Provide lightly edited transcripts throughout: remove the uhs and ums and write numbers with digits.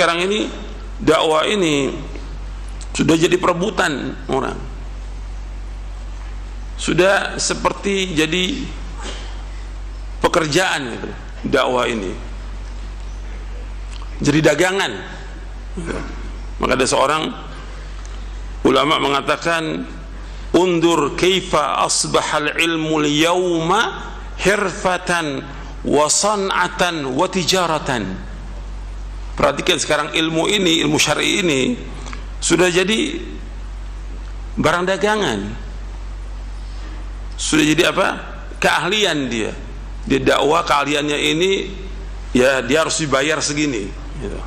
sekarang ini dakwah ini sudah jadi perebutan orang, sudah seperti jadi pekerjaan gitu. Dakwah ini jadi dagangan. Maka ada seorang ulama mengatakan, undur kaifa asbahal ilmu al-yawma hirfatan wa san'atan wa tijaratan. Perhatikan sekarang ilmu ini, ilmu syar'i ini sudah jadi barang dagangan, sudah jadi apa? Keahlian dia. Dia dakwah, keahliannya ini ya dia harus dibayar segini gitu.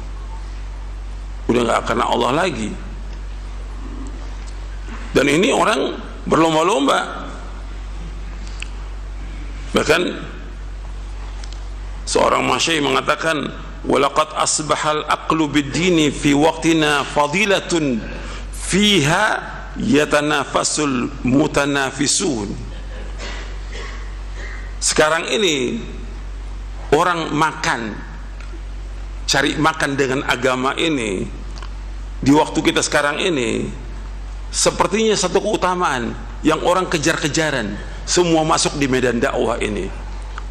Udah nggak karena Allah lagi. Dan ini orang berlomba-lomba. Bahkan seorang masyayikh mengatakan, walaqad asbahal aqlu bid-dini fi waqtina fadilatun fiha yatanafasul mutanafisun. Sekarang ini orang cari makan dengan agama ini di waktu kita sekarang ini sepertinya satu keutamaan yang orang kejar-kejaran. Semua masuk di medan dakwah ini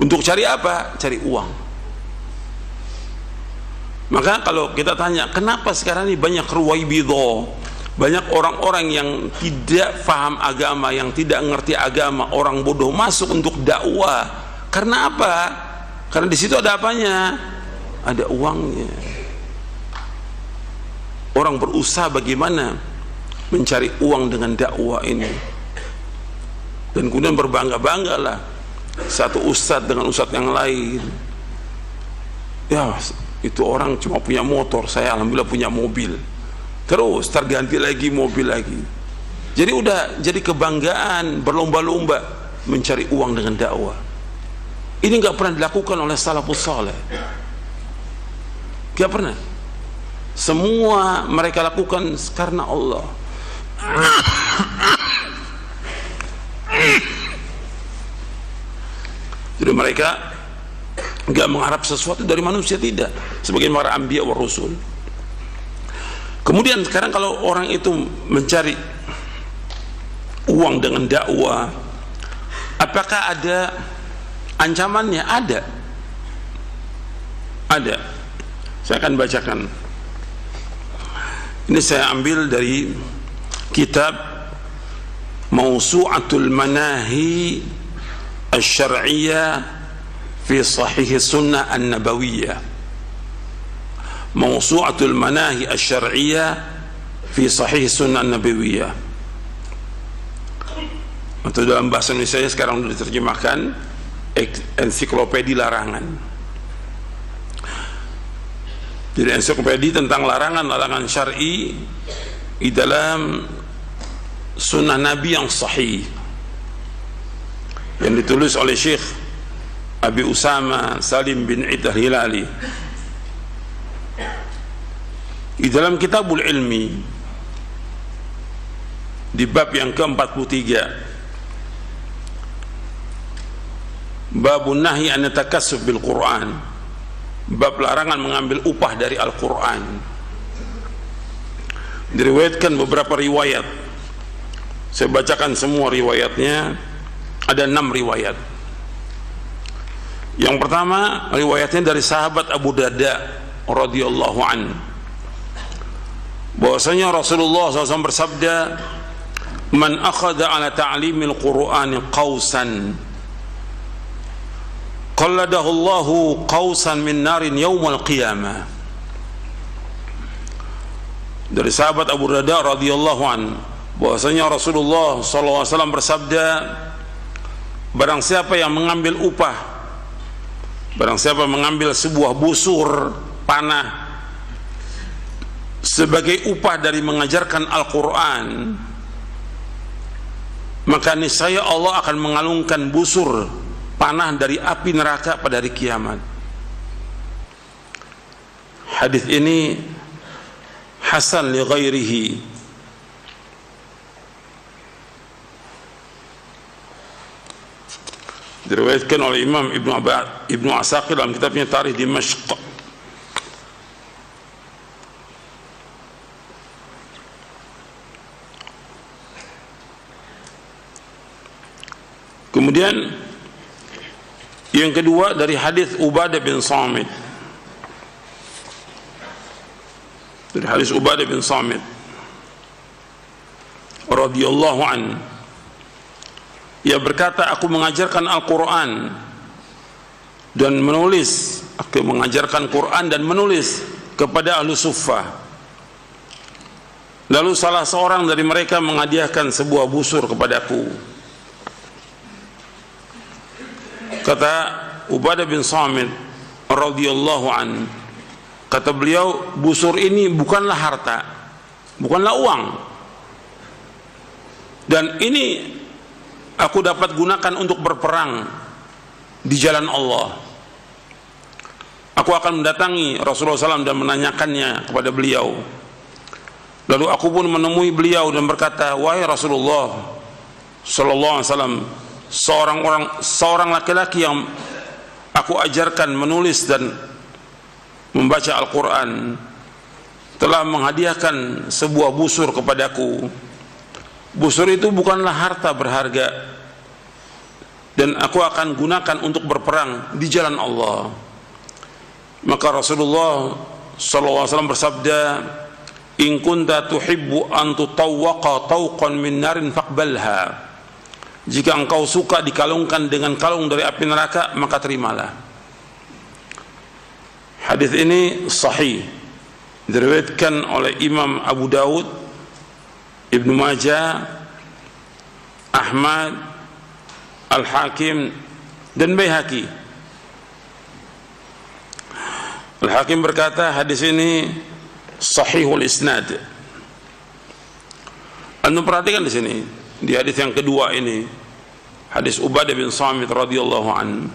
untuk cari apa? Cari uang. Maka kalau kita tanya, kenapa sekarang ini banyak ruwaibidah, banyak orang-orang yang tidak faham agama, yang tidak ngerti agama, orang bodoh masuk untuk dakwah. Karena apa? Karena di situ ada apanya? Ada uangnya. Orang berusaha bagaimana mencari uang dengan dakwah ini, dan kemudian berbangga-banggalah satu ustadz dengan ustadz yang lain. Ya, itu orang cuma punya motor, saya alhamdulillah punya mobil. Terus terganti lagi mobil lagi. Jadi udah jadi kebanggaan, berlomba-lomba mencari uang dengan dakwah. Ini nggak pernah dilakukan oleh salafus saleh. Nggak pernah. Semua mereka lakukan karena Allah. Jadi mereka nggak mengharap sesuatu dari manusia, tidak. Sebagai para anbiya wa rasul. Kemudian sekarang kalau orang itu mencari uang dengan dakwah, apakah ada ancamannya? Ada. Saya akan bacakan. Ini saya ambil dari kitab Mawsu'atul Manahi Asy-Syar'iyyah fi Sahih Sunnah An-Nabawiyah. Mawsu'atul Manahi Asy-Syar'iyyah fi Sahih Sunnah An-Nabawiyah. Atau dalam bahasa Indonesia sekarang sudah diterjemahkan ensiklopedia larangan. Jadi ensiklopedia tentang larangan-larangan syar'i di dalam sunnah Nabi yang sahih, yang ditulis oleh Syekh Abi Usama Salim bin Id al-Hilali di dalam Kitabul Ilmi di bab yang ke-43, babun nahyi an takassub bil Quran, bab larangan mengambil upah dari Al-Quran. Diriwayatkan beberapa riwayat, saya bacakan semua riwayatnya. Ada 6 riwayat. Yang pertama riwayatnya dari sahabat Abu Darda radhiyallahu an, bahwasanya Rasulullah SAW bersabda, man akhadha ala ta'limil Qur'ani qausan qalladahu Allahu qausan min narin yaumal qiyamah. Dari sahabat Abu Darda radhiyallahu an, bahwasanya Rasulullah SAW bersabda, barang siapa yang mengambil upah, barang siapa mengambil sebuah busur panah sebagai upah dari mengajarkan Al-Quran, maka niscaya Allah akan mengalungkan busur panah dari api neraka pada hari kiamat. Hadis ini hasan li ghairihi. Diriwayatkan oleh Imam Ibnu Asakir dalam kitabnya Tarikh Dimashq. Kemudian yang kedua dari hadis Ubadah bin Samit. Dari hadis Ubadah bin Samit radhiyallahu an, ia berkata, aku mengajarkan Al-Quran dan menulis, aku mengajarkan Quran dan menulis kepada ahlu suffah. Lalu salah seorang dari mereka menghadiahkan sebuah busur kepadaku. Kata Ubadah bin Samit radhiyallahu an, kata beliau, busur ini bukanlah harta, bukanlah uang, dan ini aku dapat gunakan untuk berperang di jalan Allah. Aku akan mendatangi Rasulullah SAW dan menanyakannya kepada beliau. Lalu aku pun menemui beliau dan berkata, wahai Rasulullah Sallallahu Alaihi Wasallam, seorang laki-laki yang aku ajarkan menulis dan membaca Al-Quran telah menghadiahkan sebuah busur kepadaku. Busur itu bukanlah harta berharga, dan aku akan gunakan untuk berperang di jalan Allah. Maka Rasulullah SAW bersabda, in kunta tuhibbu an tutawwaqa tawqan min narin faqbalha. Jika engkau suka dikalungkan dengan kalung dari api neraka, maka terimalah. Hadis ini sahih, diriwayatkan oleh Imam Abu Dawud, Ibnu Majah, Ahmad, Al-Hakim dan Baihaqi. Al-Hakim berkata hadis ini sahihul isnad. Anda perhatikan di sini, di hadis yang kedua ini, hadis Ubadah bin Samit radhiyallahu an,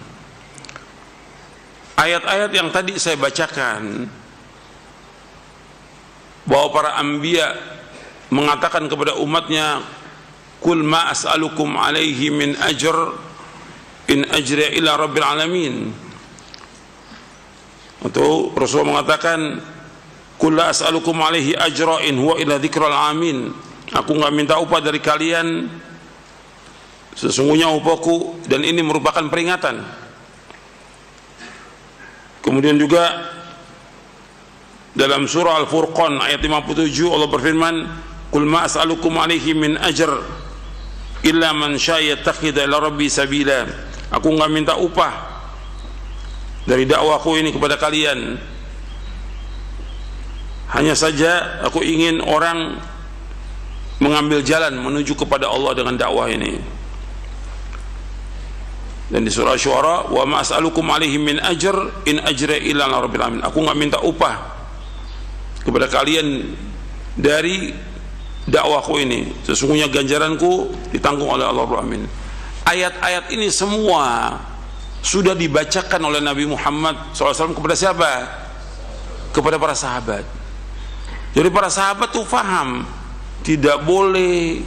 ayat-ayat yang tadi saya bacakan bahwa para anbiya mengatakan kepada umatnya, kul ma as'alukum alaihi min ajr in ajri ila rabbil alamin. Atau Rasulullah mengatakan, kul la as'alukum alaihi ajra in huwa ila dzikral amin. Aku enggak minta upah dari kalian, sesungguhnya upahku, dan ini merupakan peringatan. Kemudian juga dalam surah Al-Furqan ayat 57 Allah berfirman, qul ma as'alukum alaihi min ajr illa man syaa'a yattakhidha ila rabbi sabila. Aku enggak minta upah dari dakwahku ini kepada kalian, hanya saja aku ingin orang mengambil jalan menuju kepada Allah dengan dakwah ini. Dan di surah Syuara, wa ma as'alukum alaihi min ajr in ajra illa ala rabbil alamin. Aku enggak minta upah kepada kalian dari dakwahku ini, sesungguhnya ganjaranku ditanggung oleh Allah Rabbul Alamin. Ayat-ayat ini semua sudah dibacakan oleh Nabi Muhammad SAW kepada siapa? Kepada para sahabat. Jadi para sahabat itu faham tidak boleh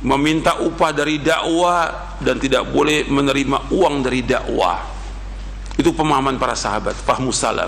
meminta upah dari dakwah dan tidak boleh menerima uang dari dakwah. Itu pemahaman para sahabat, fahmus salaf.